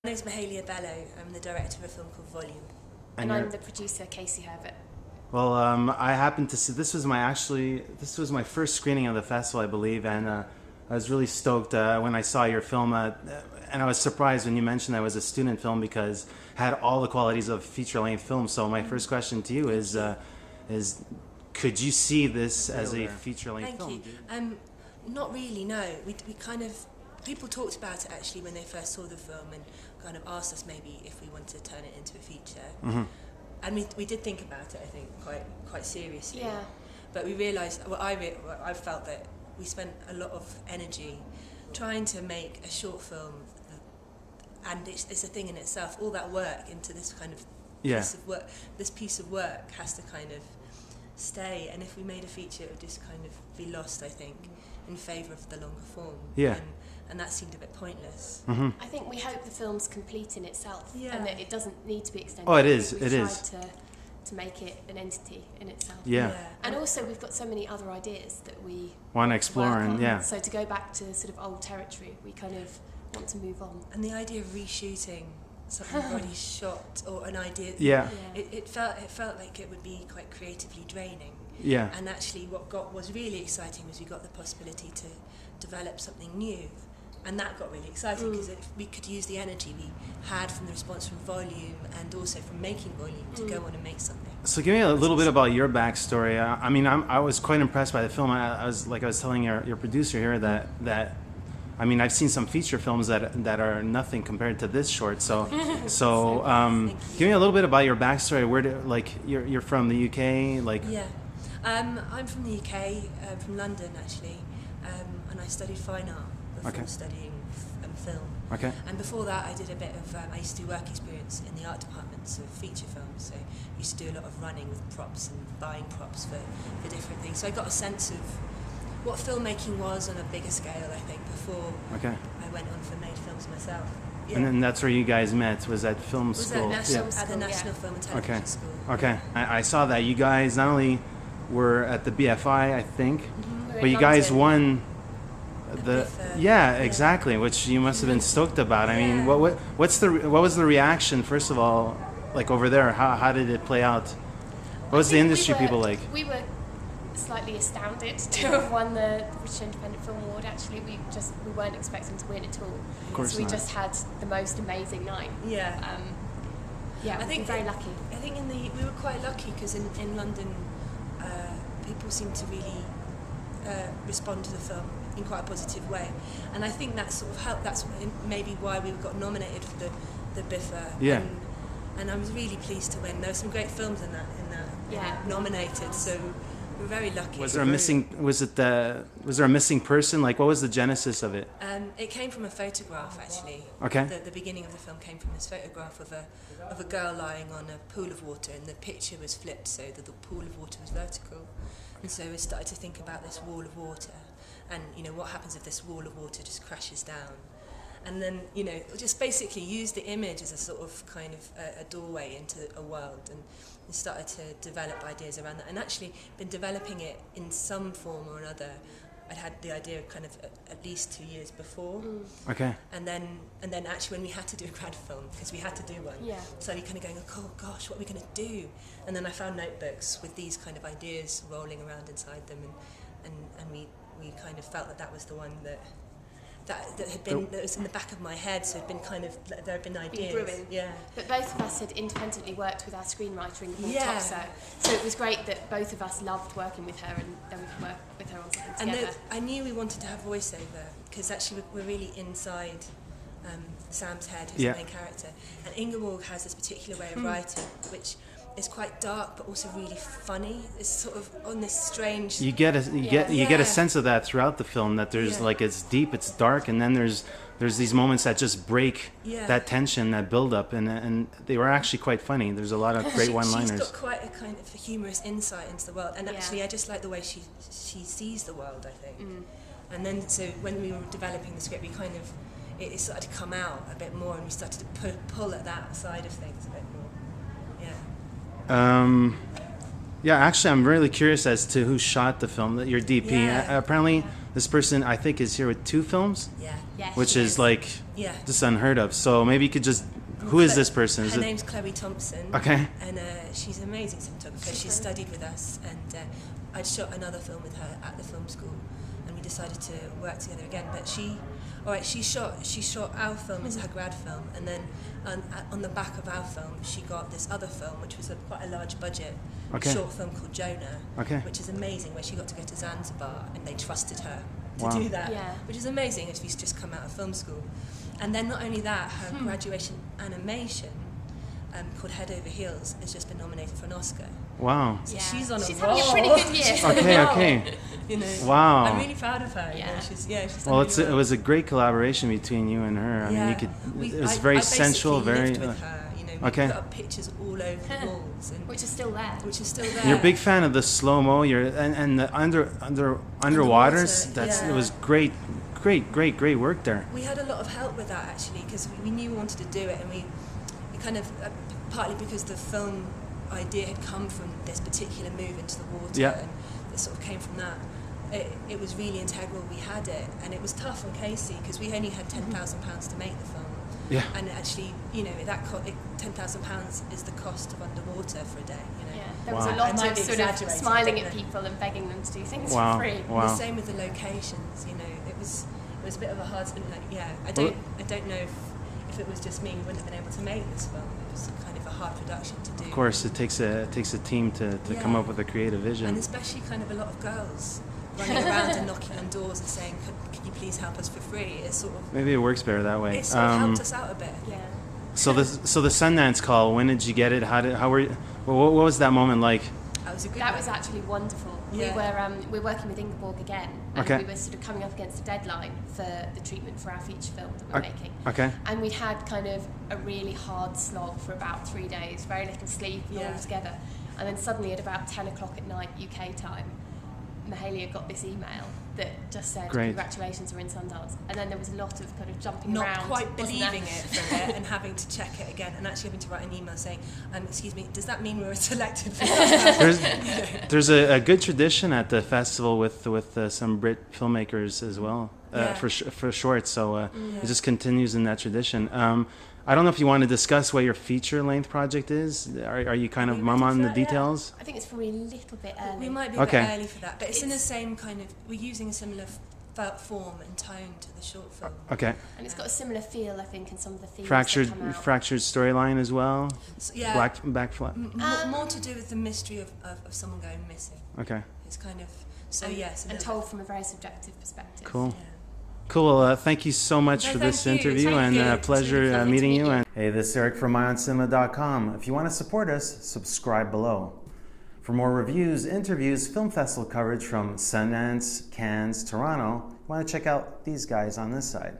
My name is Mahalia Belo. I'm the director of a film called Volume. And I'm the producer, Casey Herbert. Well, I happened to see, this was my first screening of the festival, I believe, and I was really stoked when I saw your film, and I was surprised when you mentioned that it was a student film because it had all the qualities of feature-length film. So my first question to you is could you see this as a feature-length film? Thank you. Not really, no. We kind of, people talked about it actually when they first saw the film and kind of asked us maybe if we wanted to turn it into a feature. Mm-hmm. And we did think about it, I think, quite seriously. Yeah. But we realised, I felt that we spent a lot of energy trying to make a short film, and it's a thing in itself. All that work into this kind of piece of work. This piece of work has to kind of stay, and if we made a feature, it would just kind of be lost, I think, in favour of the longer form. Yeah. And that seemed a bit pointless. Mm-hmm. I think we hope the film's complete in itself, and that it doesn't need to be extended. Oh, it is. We tried to make it an entity in itself. Yeah. And also, we've got so many other ideas that we want to explore, and so to go back to sort of old territory, we kind of want to move on. And the idea of reshooting something already shot, or an idea, it felt like it would be quite creatively draining. Yeah. And actually, what was really exciting was we got the possibility to develop something new. And that got really exciting because we could use the energy we had from the response from Volume and also from making Volume to go on and make something. So give me a little bit about your backstory. I mean, I was quite impressed by the film. I was telling your producer here that I mean, I've seen some feature films that are nothing compared to this short. So give me a little bit about your backstory. Where you're from the UK, I'm from the UK, from London actually, and I studied fine art before studying film. Okay. And before that, I did a bit of, I used to do work experience in the art departments of feature films. So I used to do a lot of running with props and buying props for different things. So I got a sense of what filmmaking was on a bigger scale, I think, before I went on for made films myself. Yeah. And then that's where you guys met, was at film school? At the National Film and Television School. Okay. I saw that. You guys not only were at the BFI, I think, but you guys won exactly, which you must have been stoked about. I mean, what was the reaction, first of all, like over there? How did it play out? What was the industry people like? We were slightly astounded to have won the British Independent Film Award. Actually, we weren't expecting to win at all. Of course so we not. just had the most amazing night. Yeah. I think very lucky. I think we were quite lucky because in London, people seemed to really respond to the film in quite a positive way, and I think that sort of helped. That's maybe why we got nominated for the BIFA. Yeah. And I was really pleased to win. There were some great films in that nominated, so we're very lucky. Was there a missing person? Like, what was the genesis of it? It came from a photograph, actually. Okay. The beginning of the film came from this photograph of a girl lying on a pool of water, and the picture was flipped so that the pool of water was vertical. And so we started to think about this wall of water, and what happens if this wall of water just crashes down, and then just basically use the image as a sort of kind of a doorway into a world, and started to develop ideas around that, and actually been developing it in some form or another. I'd had the idea kind of at least 2 years before. Okay. And then actually when we had to do a grad film, because we had to do one, so we kind of going, oh gosh, what are we going to do? And then I found notebooks with these kind of ideas rolling around inside them, and we kind of felt that was the one that was in the back of my head, so there had been ideas. Brewing. Yeah. But both of us had independently worked with our screenwriter, Ingeborg, Topsøe. So it was great that both of us loved working with her, and then we could work with her on something together. And I knew we wanted to have voiceover, because actually we're really inside Sam's head, who's the main character. And Ingeborg has this particular way of writing, which is quite dark but also really funny. It's sort of on this strange. You get a sense of that throughout the film, that there's it's deep, it's dark, and then there's these moments that just break that tension, that build up, and they were actually quite funny. There's a lot of great one-liners. She's got quite a kind of humorous insight into the world, and actually I just like the way she sees the world, I think. And then so when we were developing the script, we kind of it started to come out a bit more, and we started to pull at that side of things a bit more. Yeah. Yeah, actually, I'm really curious as to who shot the film. Your DP. Yeah. Apparently, this person I think is here with 2 films, Yeah. Yes, which she is like Yeah. just unheard of. So maybe you could just. Who is this person? Is Her it name's Chloë Thomson. okay? And she's an amazing cinematographer. She studied with us, and I'd shot another film with her at the film school, and we decided to work together again. But she shot our film as her grad film, and then on the back of our film, she got this other film, which was quite a large budget short film called Jonah, which is amazing, where she got to go to Zanzibar, and they trusted her to do that, which is amazing if she's just come out of film school. And then not only that, her graduation animation called Head Over Heels has just been nominated for an Oscar. Wow. So she's on she's a roll. having a pretty good year. Okay. You know, Wow. I'm really proud of her. Yeah. You know, she's Well, done really it was a great collaboration between you and her. I mean, you could. It was very sensual, very. Lived with her, you know, we put up pictures all over the walls, and Which is still there. there. You're a big fan of the slow mo. And the underwaters. It was great work there. We had a lot of help with that actually, because we knew we wanted to do it, and we kind of partly because the film idea had come from this particular move into the water, and it sort of came from that. It was really integral. We had it, and it was tough on Casey because we only had £10,000 to make the film. Yeah. And actually, you know, £10,000 is the cost of underwater for a day. You know. Yeah. There was a lot I'm of sort of smiling at people and begging them to do things for free. Wow. And the same with the locations. You know, it was a bit of a hard. I don't know if it was just me, we wouldn't have been able to make this film. It was kind of a hard production to do. Of course, it takes a team to come up with a creative vision. And especially kind of a lot of girls running around and knocking on doors and saying, can you please help us for free? It's sort of... Maybe it works better that way. It sort of helped us out a bit. Yeah. So the Sundance call, when did you get it? What was that moment like? That was actually wonderful. Yeah. We were working with Ingeborg again, and we were sort of coming up against a deadline for the treatment for our feature film that we're making. Okay. And we'd had kind of a really hard slog for about 3 days, very little sleep, all together. And then suddenly at about 10 o'clock at night UK time, Mahalia got this email that just said, congratulations, we're in Sundance. And then there was a lot of kind of jumping around. Not quite believing it for a bit and having to check it again, and actually having to write an email saying, excuse me, does that mean we were selected for There's a good tradition at the festival with some Brit filmmakers as well, for shorts, so it just continues in that tradition. I don't know if you want to discuss what your feature-length project is. Are you kind of mum on the details? I think it's probably a little bit early. We might be a bit early for that, but it's in the same kind of... We're using a similar form and tone to the short film. Okay. And it's got a similar feel, I think, in some of the themes fractured storyline as well? So, yeah. More to do with the mystery of someone going missing. Okay. It's kind of... And told from a very subjective perspective. Cool. Yeah. Cool. Thank you so much for this interview, and pleasure meeting you. And hey, this is Eric from IONCINEMA.com. If you want to support us, subscribe below. For more reviews, interviews, film festival coverage from Sundance, Cannes, Toronto, you want to check out these guys on this side.